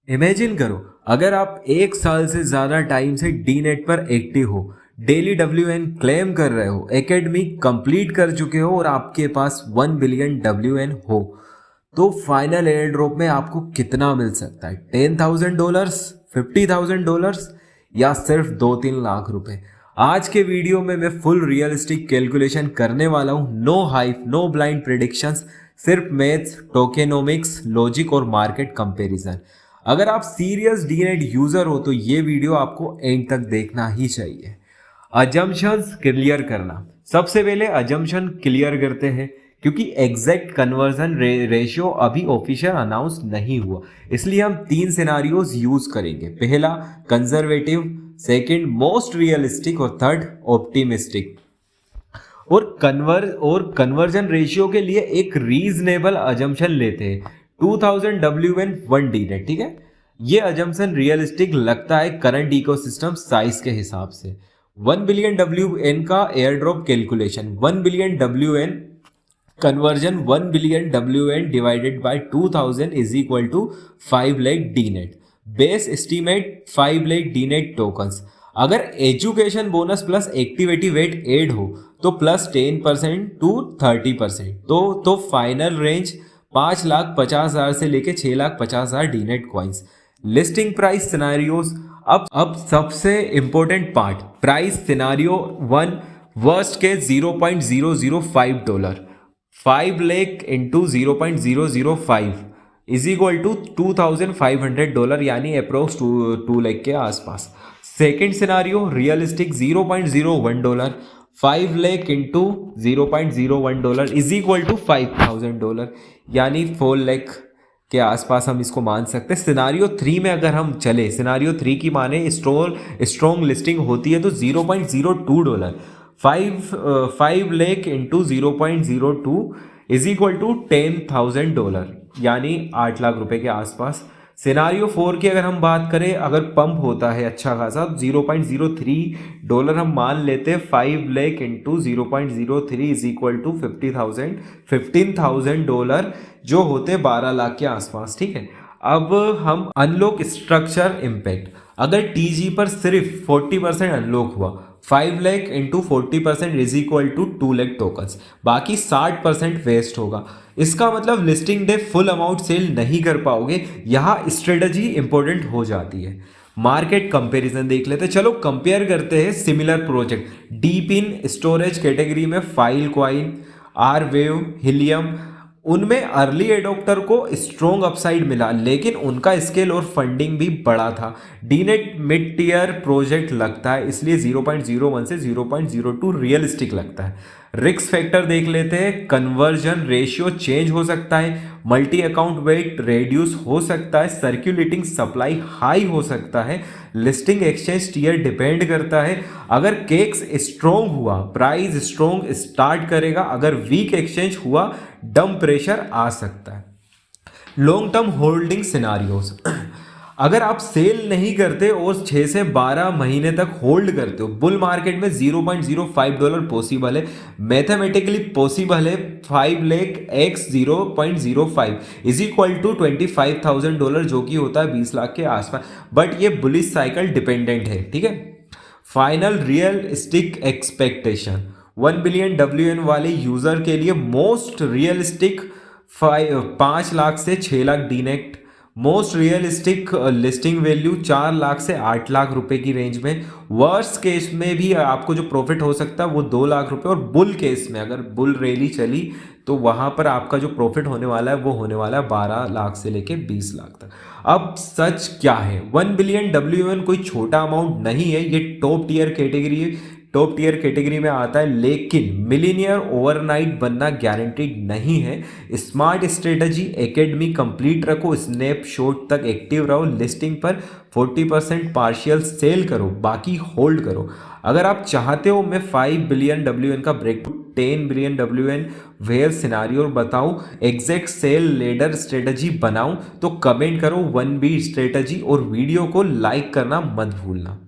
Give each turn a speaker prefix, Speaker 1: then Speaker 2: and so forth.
Speaker 1: Imagine करो, अगर आप 1 साल से ज़्यादा टाइम से डी नेट पर एक्टिव हो, डेली WN क्लेम कर रहे हो, एकेडमी कंप्लीट कर चुके हो और आपके पास 1 बिलियन WN हो, तो फाइनल एयर ड्रॉप में आपको कितना मिल सकता है? $10,000, $50,000 या सिर्फ 2-3 लाख रुपए? आज के वीडियो में मैं फुल रियलिस्टिक कैलकुलेशन करने वाला हूँ। No hype, no blind predictions, सिर्फ मैथ्स, टोकेनोमिक्स, लॉजिक और मार्केट कंपैरिजन। अगर आप सीरियस डीनेट यूजर हो तो ये वीडियो आपको एंड तक देखना ही चाहिए। अजम्पशंस क्लियर करना, सबसे पहले अजम्पशन क्लियर करते हैं क्योंकि एग्जैक्ट कन्वर्जन रेशियो अभी ऑफिशियल अनाउंस नहीं हुआ, इसलिए हम 3 सिनारियोज यूज करेंगे। पहला कंजर्वेटिव, सेकंड मोस्ट रियलिस्टिक और थर्ड ऑप्टिमिस्टिक। और कन्वर्जन रेशियो के लिए एक रीजनेबल अजम्पशन लेते हैं, 2000 WN 1 डीनेट। ठीक है, ये अजम्पशन रियलिस्टिक लगता है करंट इकोसिस्टम साइज के हिसाब से। 1 बिलियन WN का air drop calculation, 1 billion WN conversion, 1 billion WN divided by 2000 is equal to 5 lakh डीनेट। बेस एस्टीमेट 5 लाख डीनेट टोकन्स। अगर education bonus plus activity weight add हो तो प्लस 10% टू 30%, तो फाइनल रेंज 5,50,000 से लेके 6,50,000 डीनेट कॉइन्स। Listing price scenarios. अब सबसे important part, price scenario 1, worst के $0.005, 5 lakh into 0.005 is equal to $2,500, यानी अप्रोक्स 2 लाख के आसपास। Second scenario realistic, $0.01, 5 lakh into $0.01 is equal to $5,000, यानी 4 लाख के आसपास हम इसको मान सकते हैं। सिनारियो 3 में अगर हम चले, सिनारियो 3 की माने स्ट्रॉन्ग लिस्टिंग होती है तो $0.02, 5 lakh into 0.02 is equal to $10,000, यानी 8 लाख रुपए के आसपास। सिनारियो 4 की अगर हम बात करें, अगर पंप होता है अच्छा खासा, $0.03 हम मान लेते हैं, 5 lakh into 0.03 is equal to $15,000, जो होते 12 लाख के आसपास। ठीक है, अब हम अनलॉक स्ट्रक्चर इम्पैक्ट, अगर TG पर सिर्फ 40% अनलॉक हुआ, 5 lakh into 40% is equal to 2 lakh tokens, बाकी 60% वेस्ट होगा। इसका मतलब listing day full amount sell नहीं कर पाओगे। यहाँ स्ट्रेटजी इंपॉर्टेंट हो जाती है। मार्केट कंपैरिजन देख लेते हैं, चलो कंपेयर करते हैं similar project. Deep in storage category में फाइल क्वाइन, आरवेव, हिलियम, उनमें अर्ली एडोप्टर को स्ट्रॉन्ग अपसाइड मिला, लेकिन उनका स्केल और फंडिंग भी बड़ा था। डीनेट मिड टीयर प्रोजेक्ट लगता है, इसलिए 0.01 से 0.02 रियलिस्टिक लगता है। रिस्क फैक्टर देख लेते हैं, कन्वर्जन रेशियो चेंज हो सकता है, मल्टी अकाउंट वेट रेड्यूस हो सकता है, सर्कुलेटिंग सप्लाई हाई हो सकता है, लिस्टिंग एक्सचेंज टियर डिपेंड करता है। अगर केक्स स्ट्रॉन्ग हुआ, प्राइस स्ट्रॉन्ग स्टार्ट करेगा, अगर वीक एक्सचेंज हुआ, डम प्रेशर आ सकता है। लॉन्ग टर्म होल्डिंग सिनारियोज, अगर आप सेल नहीं करते और 6 से 12 महीने तक होल्ड करते हो, बुल मार्केट में $0.05 पॉसिबल है, मैथमेटिकली पॉसिबल है। 5 lakh x 0.05 is equal to $25,000, जो कि होता है 20 लाख के आसपास, बट ये बुलिश साइकिल डिपेंडेंट है। ठीक है, final realistic expectation, 1 billion WN वाले यूजर के लिए मोस्ट रियलिस्टिक 5 लाख से 6 लाख डीनेट, most realistic listing value 4 lakh से 8 लाख रुपए की रेंज में। वर्स्ट केस में भी आपको जो प्रॉफिट हो सकता है वो 2 लाख रुपए, और बुल केस में अगर बुल रैली चली तो वहां पर आपका जो प्रॉफिट होने वाला है वो होने वाला है 12 लाख से लेके 20 लाख तक। अब सच क्या है, 1 बिलियन WN कोई छोटा अमाउंट नहीं है, ये टॉप टियर कैटेगरी में आता है, लेकिन मिलीनियर ओवरनाइट बनना गारंटीड नहीं है। स्मार्ट स्ट्रेटजी, एकेडमी कंप्लीट रखो, स्नैपशॉट तक एक्टिव रहो, लिस्टिंग पर 40% पार्शियल सेल करो, बाकी होल्ड करो। अगर आप चाहते हो मैं 5 बिलियन WN का ब्रेक टू 10 बिलियन WN वेयर सिनारियो बताऊं, एग्जैक्ट सेल लेडर स्ट्रेटजी बनाऊं, तो कमेंट करो 1B स्ट्रेटजी, और वीडियो को लाइक करना मत भूलना।